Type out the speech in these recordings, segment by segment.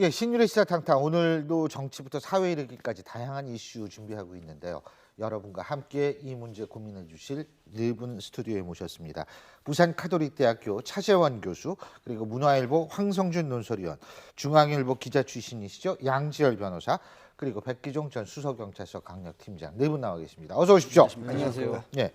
예, 신율의 시사탕탕 오늘도 정치부터 사회 이르기까지 다양한 이슈 준비하고 있는데요. 여러분과 함께 이 문제 고민해 주실 네 분 스튜디오에 모셨습니다. 부산 카톨릭대학교 차재원 교수, 그리고 문화일보 황성준 논설위원, 중앙일보 기자 출신이시죠 양지열 변호사, 그리고 백기종 전 수서경찰서 강력팀장 네 분 나와 계십니다. 어서 오십시오. 안녕하세요. 예.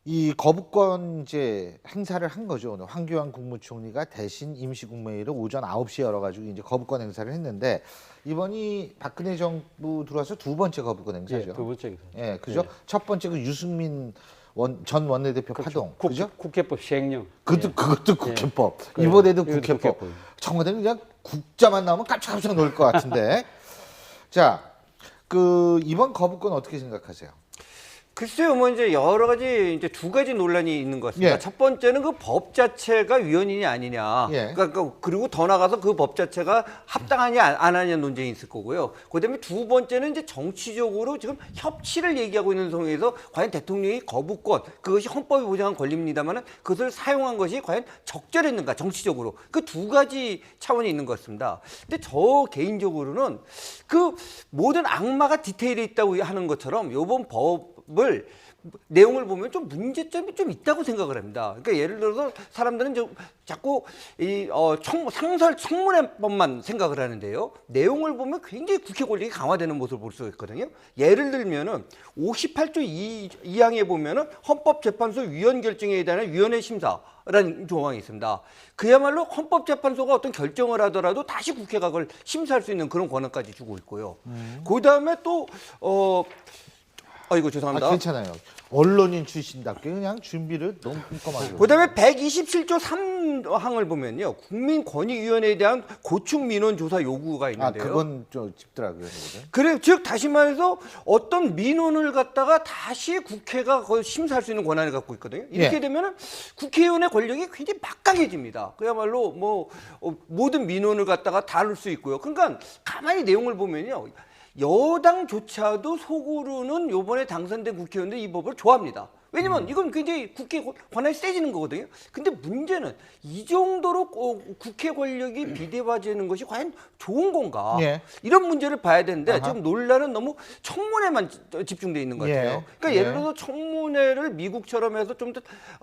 이 거부권제 행사를 한 거죠. 오늘 황교안 국무총리가 대신 임시국무회의를 오전 9시에 열어가지고 이제 거부권 행사를 했는데 이번이 박근혜 정부 들어와서 두 번째 거부권 행사죠. 예, 두 번째. 예, 그죠? 예. 첫 번째 그 유승민 전 원내대표 파동, 그죠? 국회법 시행령. 그것도 예. 국회법. 그래요. 이번에도 이것도 국회법. 국회법. 청와대는 그냥 국자만 나오면 깜짝깜짝 놀랄 것 같은데. 자, 그 이번 거부권 어떻게 생각하세요? 글쎄요, 뭐 이제 여러 가지 이제 두 가지 논란이 있는 것 같습니다. 예. 첫 번째는 그 법 자체가 위헌이냐 아니냐. 예. 그러니까 그리고 더 나가서 그 법 자체가 합당하냐 안 하냐 논쟁이 있을 거고요. 그다음에 두 번째는 이제 정치적으로 지금 협치를 얘기하고 있는 상황에서 과연 대통령이 거부권 그것이 헌법이 보장한 권리입니다만은 그것을 사용한 것이 과연 적절했는가 정치적으로 그 두 가지 차원이 있는 것 같습니다. 근데 저 개인적으로는 그 모든 악마가 디테일에 있다고 하는 것처럼 이번 법을 내용을 보면 좀 문제점이 좀 있다고 생각을 합니다. 그러니까 예를 들어서 사람들은 좀 자꾸 상설 청문회법만 생각을 하는데요. 내용을 보면 굉장히 국회 권력이 강화되는 모습을 볼 수 있거든요. 예를 들면은 58조 2항에 보면은 헌법재판소 위헌 결정에 대한 위원회 심사라는 조항이 있습니다. 그야말로 헌법재판소가 어떤 결정을 하더라도 다시 국회가 그걸 심사할 수 있는 그런 권한까지 주고 있고요. 그 다음에 또 이거 죄송합니다. 아, 괜찮아요. 언론인 출신답게 그냥 준비를 너무 꼼꼼하게. 그다음에 127조 3항을 보면요. 국민권익위원회에 대한 고충 민원 조사 요구가 있는데요. 그건 좀 짚더라고요. 그거는. 그래, 즉 다시 말해서 어떤 민원을 갖다가 다시 국회가 그걸 심사할 수 있는 권한을 갖고 있거든요. 이렇게 예. 되면은 국회의원의 권력이 굉장히 막강해집니다. 그야말로 모든 민원을 갖다가 다룰 수 있고요. 그러니까 가만히 내용을 보면요. 여당조차도 속으로는 이번에 당선된 국회의원들 이 법을 좋아합니다. 왜냐면 이건 굉장히 국회 권한이 세지는 거거든요. 근데 문제는 이 정도로 국회 권력이 비대화되는 것이 과연 좋은 건가? 예. 이런 문제를 봐야 되는데 아하. 지금 논란은 너무 청문회만 집중돼 있는 것 같아요. 예. 그러니까 예. 예를 들어서 청문회를 미국처럼 해서 좀 더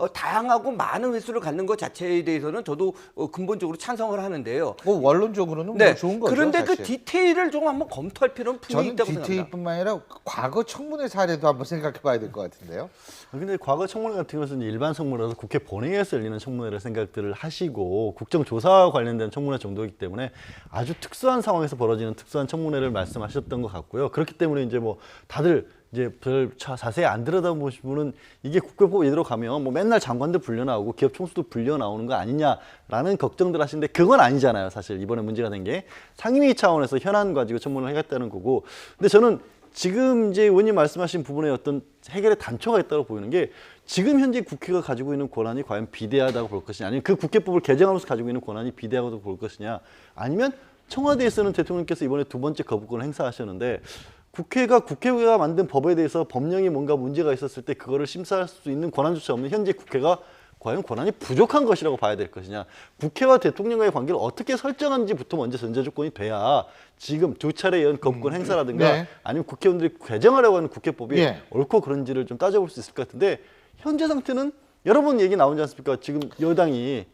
다양하고 많은 횟수를 갖는 것 자체에 대해서는 저도 근본적으로 찬성을 하는데요. 뭐 원론적으로는 네. 뭐 좋은 거죠. 그런데 사실. 그 디테일을 좀 한번 검토할 필요는 분명히 저는 있다고 생각합니다. 디테일뿐만 아니라 과거 청문회 사례도 한번 생각해봐야 될 것 같은데요. 근데 과거 청문회 같은 것은 일반 청문회라서 국회 본회의에서 열리는 청문회를 생각들을 하시고 국정조사와 관련된 청문회 정도이기 때문에 아주 특수한 상황에서 벌어지는 특수한 청문회를 말씀하셨던 것 같고요. 그렇기 때문에 이제 뭐 다들 이제 별 자세히 안 들여다보신 분은 이게 국회법 이대로 가면 뭐 맨날 장관들 불려 나오고 기업 총수도 불려 나오는 거 아니냐라는 걱정들 하시는데 그건 아니잖아요. 사실 이번에 문제가 된 게 상임위 차원에서 현안 가지고 청문을 하겠다는 거고. 근데 저는 지금 이제 의원님 말씀하신 부분에 어떤 해결의 단초가 있다고 보이는 게 지금 현재 국회가 가지고 있는 권한이 과연 비대하다고 볼 것이냐 아니면 그 국회법을 개정하면서 가지고 있는 권한이 비대하다고 볼 것이냐 아니면 청와대에서는 대통령께서 이번에 두 번째 거부권을 행사하셨는데 국회가 만든 법에 대해서 법령이 뭔가 문제가 있었을 때 그거를 심사할 수 있는 권한조차 없는 현재 국회가 과연 권한이 부족한 것이라고 봐야 될 것이냐. 국회와 대통령과의 관계를 어떻게 설정하는지부터 먼저 전제 조건이 돼야 지금 두 차례 연 거부권 행사라든가 네. 아니면 국회의원들이 개정하려고 하는 국회법이 예. 옳고 그른지를 좀 따져볼 수 있을 것 같은데 현재 상태는 여러 번 얘기 나오지 않습니까? 지금 여당이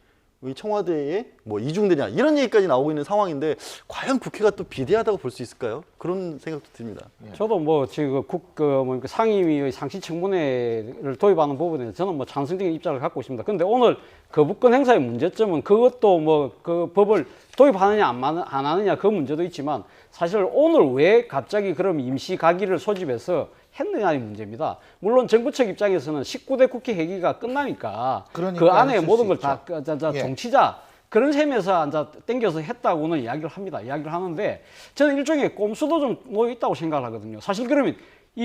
이 청와대에 뭐 이중되냐 이런 얘기까지 나오고 있는 상황인데 과연 국회가 또 비대하다고 볼 수 있을까요? 그런 생각도 듭니다. 저도 뭐 지금 상임위의 상시 청문회를 도입하는 부분에 저는 뭐 찬성적인 입장을 갖고 있습니다. 그런데 오늘 거부권 행사의 문제점은 그것도 뭐 그 법을 도입하느냐 안 하느냐 그 문제도 있지만 사실 오늘 왜 갑자기 그럼 임시 가기를 소집해서 했느냐의 문제입니다. 물론 정부 측 입장에서는 19대 국회 회기가 끝나니까 그러니까 그 안에 했을 모든 수 걸 있죠. 다 예. 정치자 그런 셈에서 앉아 땡겨서 했다고는 이야기를 합니다. 이야기를 하는데 저는 일종의 꼼수도 좀 놓여 있다고 생각을 하거든요. 사실 그러면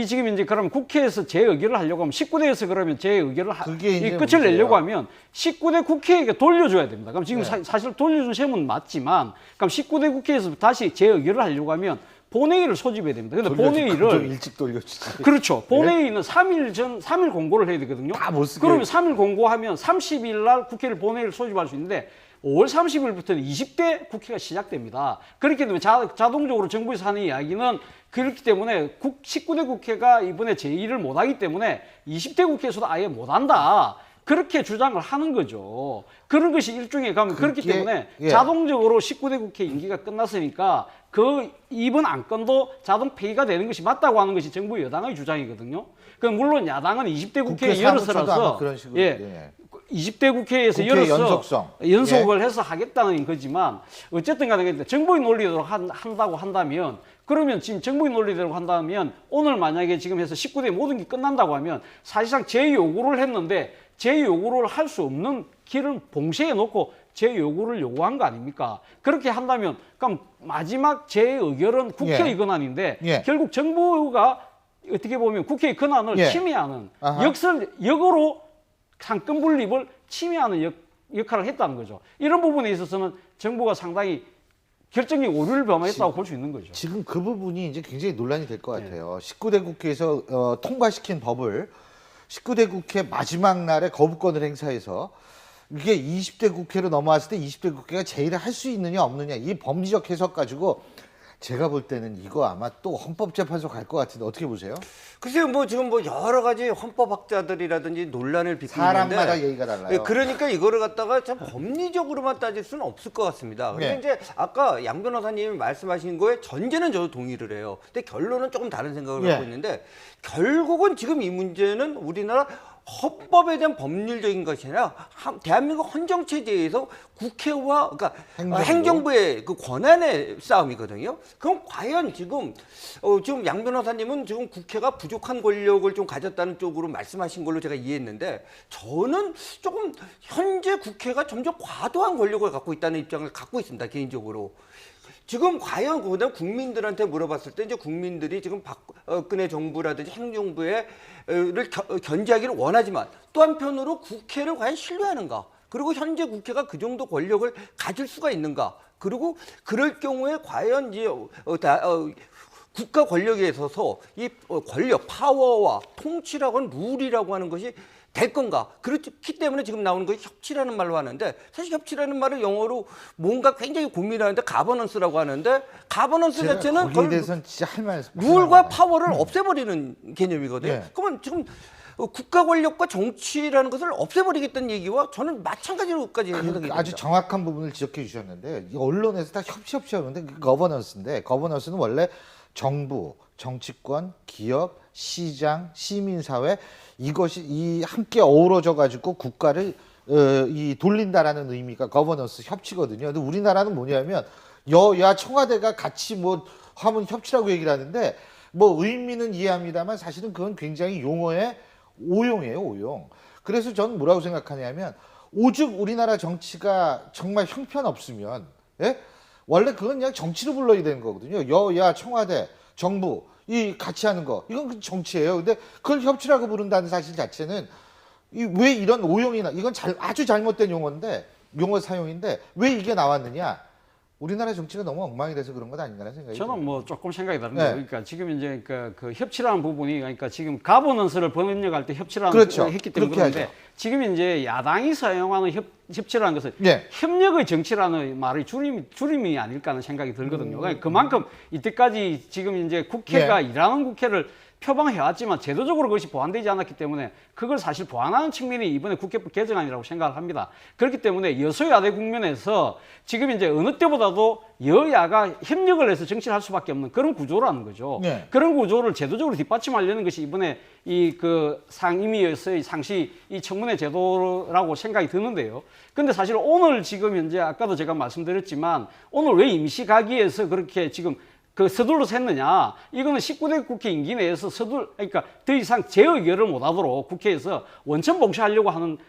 지금 이제 그러면 국회에서 재의결을 하려고 하면 19대에서 그러면 재의결을 그게 이제 이 끝을 문제예요. 내려고 하면 19대 국회에게 돌려줘야 됩니다. 그럼 지금 네. 사실 돌려준 셈은 맞지만 그럼 19대 국회에서 다시 재의결을 하려고 하면 본회의를 소집해야 됩니다. 근데 좀 본회의를 일찍 돌려주지. 그렇죠. 본회의는 3일 공고를 해야 되거든요. 다 못 쓰게. 그러면 3일 공고하면 30일 날 국회를 본회의를 소집할 수 있는데 5월 30일부터는 20대 국회가 시작됩니다. 그렇기 때문에 자동적으로 정부에서 하는 이야기는 그렇기 때문에 19대 국회가 이번에 제2를 못하기 때문에 20대 국회에서도 아예 못한다. 그렇게 주장을 하는 거죠. 그런 것이 일종의 가면 그렇기 때문에 예. 자동적으로 19대 국회 임기가 끝났으니까 그 이번 안건도 자동 폐기가 되는 것이 맞다고 하는 것이 정부 여당의 주장이거든요. 그 물론 야당은 20대 국회에 국회 사무처도 아마 열어서라서 그런 식으로, 예. 예. 20대 국회에서 국회 열어서 연속성. 연속을 해서 하겠다는 거지만 어쨌든 간에 정부의 논리대로 한다고 한다면 그러면 지금 정부의 논리대로 한다면 오늘 만약에 지금 해서 19대 모든 게 끝난다고 하면 사실상 제 요구를 했는데 제 요구를 할 수 없는 길을 봉쇄해 놓고 제 요구를 요구한 거 아닙니까? 그렇게 한다면 그럼 마지막 제 의결은 국회의 예. 권한인데 예. 결국 정부가 어떻게 보면 국회의 권한을 예. 침해하는 아하. 역으로 상권 분립을 침해하는 역할을 했다는 거죠. 이런 부분에 있어서는 정부가 상당히 결정적 오류를 범했다고 볼 수 있는 거죠. 지금 그 부분이 이제 굉장히 논란이 될 것 같아요. 19대 국회에서 통과시킨 법을 19대 국회 마지막 날에 거부권을 행사해서 이게 20대 국회로 넘어왔을 때 20대 국회가 제의를 할 수 있느냐 없느냐 이 범죄적 해석 가지고 제가 볼 때는 이거 아마 또 헌법재판소 갈 것 같은데 어떻게 보세요? 글쎄요, 뭐 지금 뭐 여러 가지 헌법학자들이라든지 논란을 빚고 사람마다 있는데 얘기가 달라요. 예, 그러니까 이거를 갖다가 참 법리적으로만 따질 수는 없을 것 같습니다. 근데 네. 이제 아까 양 변호사님이 말씀하신 거에 전제는 저도 동의를 해요. 근데 결론은 조금 다른 생각을 네. 하고 있는데 결국은 지금 이 문제는 우리나라 헌법에 대한 법률적인 것이 아니라 대한민국 헌정 체제에서 국회와 그러니까 행정부의 그 권한의 싸움이거든요. 그럼 과연 지금 지금 양 변호사님은 지금 국회가 부족한 권력을 좀 가졌다는 쪽으로 말씀하신 걸로 제가 이해했는데 저는 조금 현재 국회가 점점 과도한 권력을 갖고 있다는 입장을 갖고 있습니다. 개인적으로. 지금 과연 그다음 국민들한테 물어봤을 때 이제 국민들이 지금 박근혜 정부라든지 행정부를 견제하기를 원하지만 또 한편으로 국회를 과연 신뢰하는가? 그리고 현재 국회가 그 정도 권력을 가질 수가 있는가? 그리고 그럴 경우에 과연 이제 국가 권력에 있어서 이 권력, 파워와 통치라고 하는 룰이라고 하는 것이 될 건가? 그렇기 때문에 지금 나오는 것이 협치라는 말로 하는데 사실 협치라는 말을 영어로 뭔가 굉장히 고민하는데 가버넌스라고 하는데 가버넌스 자체는 거기에 대해서는 진짜 할 말 룰과 파워를 없애버리는 개념이거든요. 네. 그러면 지금 국가 권력과 정치라는 것을 없애버리겠다는 얘기와 저는 마찬가지로까지 해석이 됩니다. 아주 정확한 부분을 지적해 주셨는데 이 언론에서 다 협치 하는데 그 거버넌스인데 거버넌스는 원래 정부, 정치권, 기업, 시장, 시민사회 이것이 이 함께 어우러져 가지고 국가를 이 돌린다라는 의미가 거버넌스 협치거든요. 근데 우리나라는 뭐냐면 여야 청와대가 같이 뭐 하면 협치라고 얘기를 하는데 뭐 의미는 이해합니다만 사실은 그건 굉장히 용어의 오용이에요, 오용. 그래서 저는 뭐라고 생각하냐면 오죽 우리나라 정치가 정말 형편없으면 예? 원래 그건 그냥 정치로 불러야 되는 거거든요. 여야 청와대, 정부 이 같이 하는 거 이건 정치예요. 근데 그걸 협치라고 부른다는 사실 자체는 왜 이런 오용이나 이건 아주 잘못된 용어 사용인데 왜 이게 나왔느냐? 우리나라 정치가 너무 엉망이 돼서 그런 것 아닌가라는 생각이 저는 듭니다. 뭐 조금 생각이 다른데요. 네. 그러니까 지금 이제 그 협치라는 부분이 그러니까 지금 가버넌스를 번역할 때 협치라는 그렇죠. 걸 했기 때문에 그렇게 그런데 하죠. 지금 이제 야당이 사용하는 협치라는 것은 네. 협력의 정치라는 말의 줄임이 아닐까 하는 생각이 들거든요. 그러니까 그만큼 이때까지 지금 이제 국회가 네. 일하는 국회를 표방해왔지만 제도적으로 그것이 보완되지 않았기 때문에 그걸 사실 보완하는 측면이 이번에 국회법 개정안이라고 생각을 합니다. 그렇기 때문에 여소야대 국면에서 지금 이제 어느 때보다도 여야가 협력을 해서 정치를 할 수밖에 없는 그런 구조라는 거죠. 네. 그런 구조를 제도적으로 뒷받침하려는 것이 이번에 이 그 상임위에서의 상시 이 청문회 제도라고 생각이 드는데요. 근데 사실 오늘 지금 현재 아까도 제가 말씀드렸지만 오늘 왜 임시가기에서 그렇게 지금 그 서둘러서 했느냐? 이거는 19대 국회 임기 내에서 그러니까 더 이상 재의결을 못하도록 국회에서 원천 봉쇄하려고 하는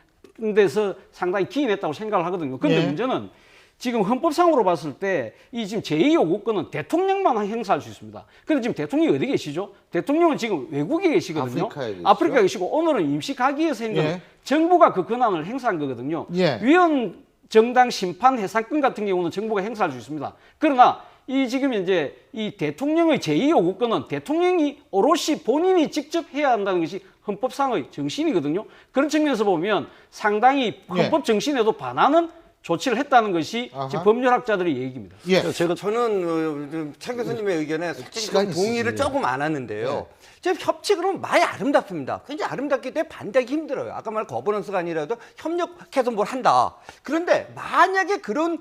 데서 상당히 기인했다고 생각을 하거든요. 근데 예. 문제는 지금 헌법상으로 봤을 때 이 지금 제2요구권은 대통령만 행사할 수 있습니다. 근데 지금 대통령이 어디 계시죠? 대통령은 지금 외국에 계시거든요. 아프리카에 계시죠. 아프리카에 계시고 오늘은 임시가기에서 한 거는 예. 정부가 그 권한을 행사한 거거든요. 예. 위헌 정당 심판 해산권 같은 경우는 정부가 행사할 수 있습니다. 그러나 이 지금 이제 이 대통령의 제2요구권은 대통령이 오롯이 본인이 직접 해야 한다는 것이 헌법상의 정신이거든요. 그런 측면에서 보면 상당히 헌법 정신에도 반하는 조치를 했다는 것이 아하. 지금 법률학자들의 얘기입니다. 예. 저는 차 교수님의 의견에 솔직히 시간이 좀 동의를 있으시네요. 조금 안 하는데요. 지금 협치그러면 많이 아름답습니다. 굉장히 아름답기 때문에 반대하기 힘들어요. 아까 말한 거버넌스가 아니라도 협력해서 뭘 한다. 그런데 만약에 그런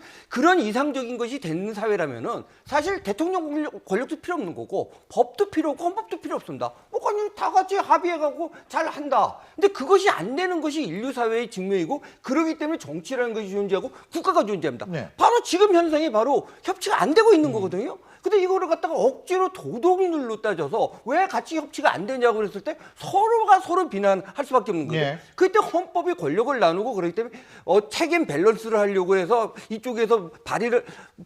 이상적인 것이 되는 사회라면은 사실 대통령 권력도 필요 없는 거고 법도 필요 없고 헌법도 필요 없습니다. 뭐 그냥 다 같이 합의해가고 잘 한다. 근데 그것이 안 되는 것이 인류 사회의 직면이고 그러기 때문에 정치라는 것이 존재하고 국가가 존재합니다. 네. 바로 지금 현상이 바로 협치가 안 되고 있는 거거든요. 근데 이거를 갖다가 억지로 도덕률로 따져서 왜 같이 협치가 안 되냐고 그랬을 때 서로가 서로 비난할 수밖에 없는 거죠. 예. 그때 헌법이 권력을 나누고 그렇기 때문에 책임 밸런스를 하려고 해서 이쪽에서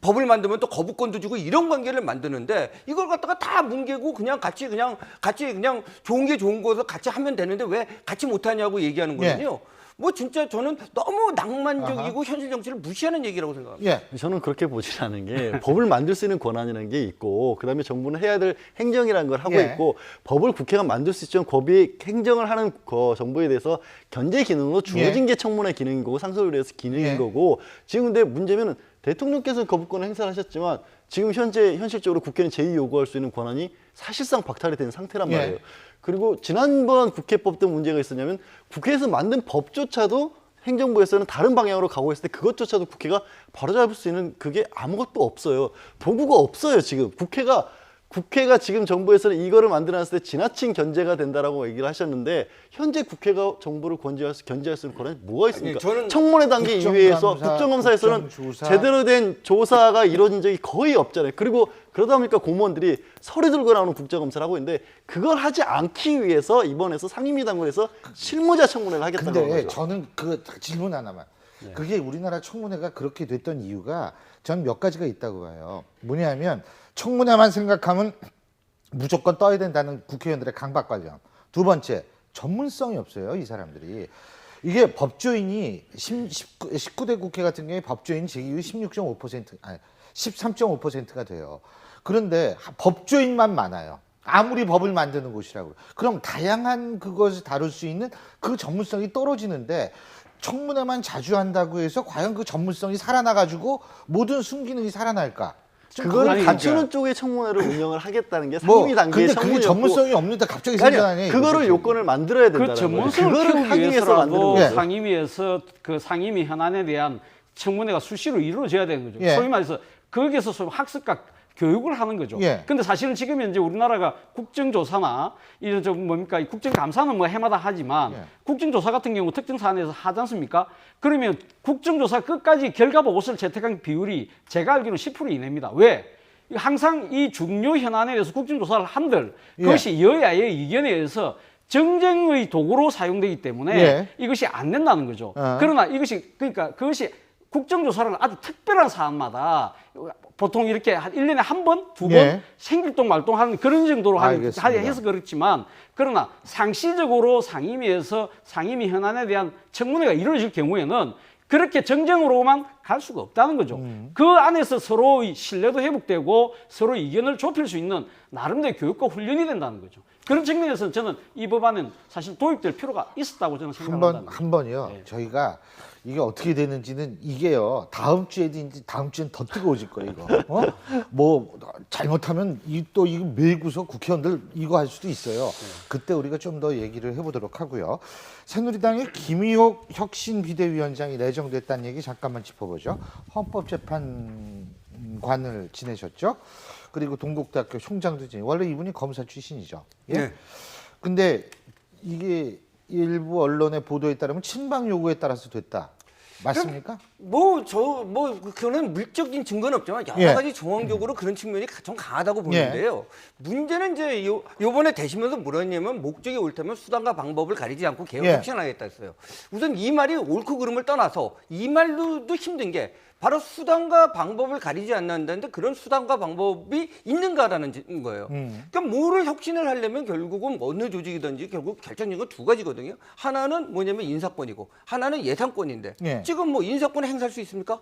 법을 만들면 또 거부권도 주고 이런 관계를 만드는데 이걸 갖다가 다 뭉개고 그냥 같이 좋은 게 좋은 거서 같이 하면 되는데 왜 같이 못하냐고 얘기하는 거거든요. 뭐 진짜 저는 너무 낭만적이고 현실 정치를 무시하는 얘기라고 생각합니다. 예. 저는 그렇게 보진 않은 게 법을 만들 수 있는 권한이라는 게 있고 그다음에 정부는 해야 될 행정이라는 걸 하고 예. 있고 법을 국회가 만들 수 있지만 법이 행정을 하는 정부에 대해서 견제 기능으로 주어진 게 청문회 기능인 거고 상소를 위해서 기능인 예. 거고 지금 근데 문제는 대통령께서 거부권을 행사를 하셨지만 지금 현실적으로 국회는 제의 요구할 수 있는 권한이 사실상 박탈이 된 상태란 예. 말이에요. 그리고 지난번 국회법 때 문제가 있었냐면 국회에서 만든 법조차도 행정부에서는 다른 방향으로 가고 있을 때 그것조차도 국회가 바로잡을 수 있는 그게 아무것도 없어요. 도구가 없어요. 지금 국회가 지금 정부에서는 이거를 만들어놨을 때 지나친 견제가 된다라고 얘기를 하셨는데 현재 국회가 정부를 견제할 수 있는 권한이 뭐가 있습니까? 저는 청문회 단계 이외에서 국정감사에서는 국정조사. 제대로 된 조사가 이루어진 적이 거의 없잖아요. 그리고 그러다 보니까 공무원들이 서류 들고 나오는 국정감사를 하고 있는데 그걸 하지 않기 위해서 이번에서 상임위 당국에서 실무자 청문회를 하겠다는 근데 거죠. 저는 그 질문 하나만. 그게 우리나라 청문회가 그렇게 됐던 이유가 저는 몇 가지가 있다고 봐요. 뭐냐면 청문회만 생각하면 무조건 떠야 된다는 국회의원들의 강박관념. 두 번째, 전문성이 없어요, 이 사람들이. 이게 법조인이 19대 국회 같은 경우에 법조인 재기율이 13.5%가 돼요. 그런데 법조인만 많아요. 아무리 법을 만드는 곳이라고. 그럼 다양한 그것을 다룰 수 있는 그 전문성이 떨어지는데 청문회만 자주 한다고 해서 과연 그 전문성이 살아나가지고 모든 순기능이 살아날까? 그거를 아니, 갖추는 쪽의 청문회를 운영을 하겠다는 게 뭐 상임위 단계의 근데 그게 청문회였고 전문성이 없는데 갑자기 아니, 생겨나네. 그거를 이거. 요건을 만들어야 그 된다는 거예요. 전문성을 그거를 키우기 하기 위해서 만드는 위해서라도 거예요. 상임위에서 그 상임위 현안에 대한 청문회가 수시로 이루어져야 되는 거죠. 예. 소위 말해서 거기에서 소위 학습과 교육을 하는 거죠. 예. 근데 사실은 지금 현재 우리나라가 국정조사나 이런 좀 뭡니까 국정감사는 뭐 해마다 하지만 예. 국정조사 같은 경우 특정 사안에서 하지 않습니까? 그러면 국정조사 끝까지 결과 보고서를 채택한 비율이 제가 알기로는 10% 이내입니다. 왜? 항상 이 중요 현안에 대해서 국정조사를 한들 그것이 여야의 의견에 의해서 정쟁의 도구로 사용되기 때문에 예. 이것이 안 된다는 거죠. 그러나 그러니까 그것이 국정조사를 아주 특별한 사안마다 보통 이렇게 한 1년에 한 번, 두 번 예. 생길동 말동하는 그런 정도로 알겠습니다. 해서 그렇지만 그러나 상시적으로 상임위에서 상임위 현안에 대한 청문회가 이루어질 경우에는 그렇게 정쟁으로만 갈 수가 없다는 거죠. 그 안에서 서로의 신뢰도 회복되고 서로 의견을 좁힐 수 있는 나름대로 교육과 훈련이 된다는 거죠. 그런 측면에서는 저는 이 법안은 사실 도입될 필요가 있었다고 저는 생각합니다. 한 번이요. 네. 저희가 이게 어떻게 되는지는 이게요. 다음 주에든지 다음 주엔 더 뜨거워질 거예요, 이거. 뭐 잘못하면 이거 밀고서 국회의원들 이거 할 수도 있어요. 그때 우리가 좀 더 얘기를 해보도록 하고요. 새누리당의 김의옥 혁신 비대위원장이 내정됐다는 얘기 잠깐만 짚어보죠. 헌법재판관을 지내셨죠. 그리고 동국대학교 총장도 지내. 원래 이분이 검사 출신이죠. 예. 네. 근데 이게 일부 언론의 보도에 따르면 친박 요구에 따라서 됐다. 맞습니까? 그거는 물적인 증거는 없지만 여러 예. 가지 정황적으로 그런 측면이 좀 강하다고 보는데요. 문제는 이제 요번에 되시면서 뭐랬냐면 목적이 옳다면 수단과 방법을 가리지 않고 개혁 예. 혁신하겠다 했어요. 우선 이 말이 옳고 그름을 떠나서 이 말로도 힘든 게 바로 수단과 방법을 가리지 않는다는데 그런 수단과 방법이 있는가라는 거예요. 그러니까 뭐를 혁신을 하려면 결국은 어느 조직이든지 결국 결정적인 건 두 가지거든요. 하나는 뭐냐면 인사권이고 하나는 예산권인데 예. 지금 뭐 인사권을 행사할 수 있습니까?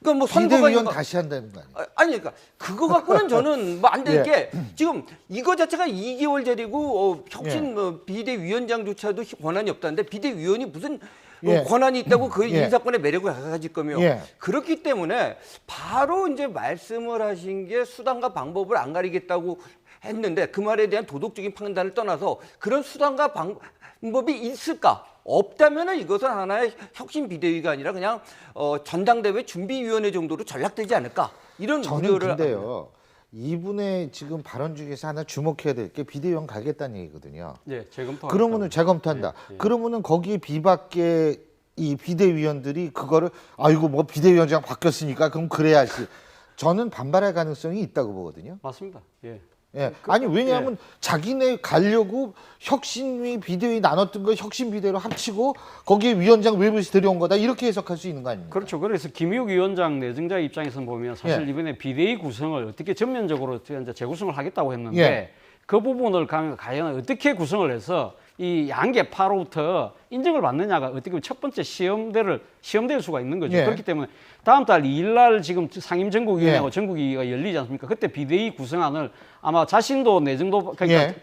그러니까 뭐 선거가 비대위원 다시 한다는 거 아니에요? 아니 그러니까 그거 갖고는 저는 뭐 안 되는 예. 게 지금 이거 자체가 2개월 전이고 혁신 뭐 비대위원장조차도 권한이 없다는데 비대위원이 무슨 예. 권한이 있다고 그 예. 인사권의 매력을 가질 거며 예. 그렇기 때문에 바로 이제 말씀을 하신 게 수단과 방법을 안 가리겠다고 했는데 그 말에 대한 도덕적인 판단을 떠나서 그런 수단과 방법이 있을까? 없다면은 이것은 하나의 혁신 비대위가 아니라 그냥 전당대회 준비위원회 정도로 전락되지 않을까? 이런 저는 우려를 근데요. 이분의 지금 발언 중에서 하나 주목해야 될 게 비대위원 가겠다는 얘기거든요. 예, 재검토. 그러면은 재검토한다. 예, 예. 그러면은 거기에 비박계 이 비대위원들이 그거를 아이고 뭐 비대위원장 바뀌었으니까 그럼 그래야지. 저는 반발할 가능성이 있다고 보거든요. 맞습니다. 예. 예. 아니 왜냐하면 자기네 가려고 혁신위 비대위 나눴던 거 혁신 비대위로 합치고 거기에 위원장 외부에서 데려온 거다 이렇게 해석할 수 있는 거 아닙니까? 그렇죠. 그래서 김의욱 위원장 내정자 입장에서 보면 사실 예. 이번에 비대위 구성을 어떻게 전면적으로 이제 재구성을 하겠다고 했는데 예. 그 부분을 과연 어떻게 구성을 해서 이 양계파로부터 인정을 받느냐가 어떻게 보면 첫 번째 시험될 수가 있는 거죠. 예. 그렇기 때문에 다음 달 2일 날 지금 상임전국위원회하고 예. 전국위가 열리지 않습니까? 그때 비대위 구성안을 아마 자신도 내정도 그러니까 예.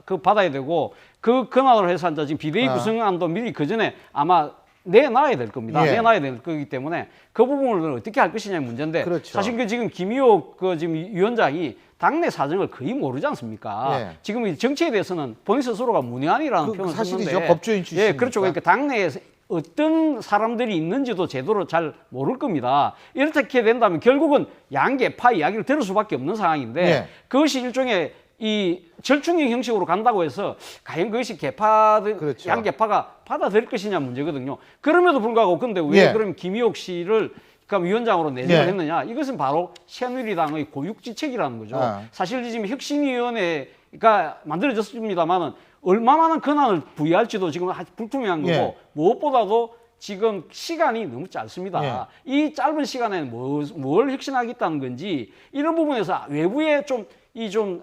그 받아야 되고 그 권한으로 해서 이제 지금 비대위 구성안도 미리 그 전에 아마 내놔야 될 겁니다. 예. 내놔야 될 거기 때문에 그 부분을 어떻게 할 것이냐 문제인데 그렇죠. 사실 그 지금 김의옥 그 지금 위원장이 당내 사정을 거의 모르지 않습니까? 예. 지금 이 정치에 대해서는 본인 스스로가 문외한이라는 그 표현을 사실이죠. 썼는데 법조인 출신이니까. 예, 그렇죠. 그러니까 당내에서 어떤 사람들이 있는지도 제대로 잘 모를 겁니다. 이렇게 된다면 결국은 양계파 이야기를 들을 수밖에 없는 상황인데 예. 그것이 일종의 이 절충형 형식으로 간다고 해서 과연 그것이 계파들 그렇죠. 양계파가 받아들일 것이냐 문제거든요. 그럼에도 불구하고 근데 왜 예. 그럼 김의옥 씨를 그러니까 위원장으로 내정을 예. 했느냐? 이것은 바로 새누리당의 고육지책이라는 거죠. 사실 지금 혁신위원회가 만들어졌습니다만은 얼마만한 권한을 부여할지도 지금 불투명한 거고 예. 무엇보다도 지금 시간이 너무 짧습니다. 이 짧은 시간에 뭘 혁신하겠다는 건지 이런 부분에서 외부에 좀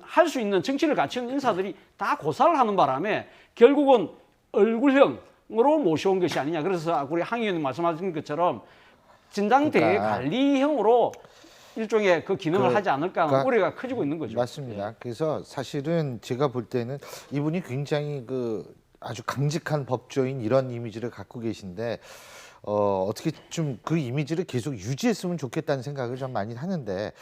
할 수 있는 정치를 갖춘 인사들이 다 고사를 하는 바람에 결국은 얼굴형으로 모셔온 것이 아니냐. 그래서 우리 항 의원님 말씀하신 것처럼 전당대회 그러니까. 관리형으로 일종의 그 기능을 하지 않을까 하는 그러니까 우려가 커지고 있는 거죠. 맞습니다. 그래서 사실은 제가 볼 때는 이분이 굉장히 아주 강직한 법조인 이런 이미지를 갖고 계신데 어떻게 좀 그 이미지를 계속 유지했으면 좋겠다는 생각을 좀 많이 하는데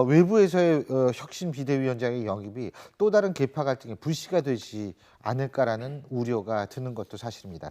외부에서의 혁신 비대위원장의 영입이 또 다른 계파 갈등의 불씨가 되지 않을까라는 우려가 드는 것도 사실입니다.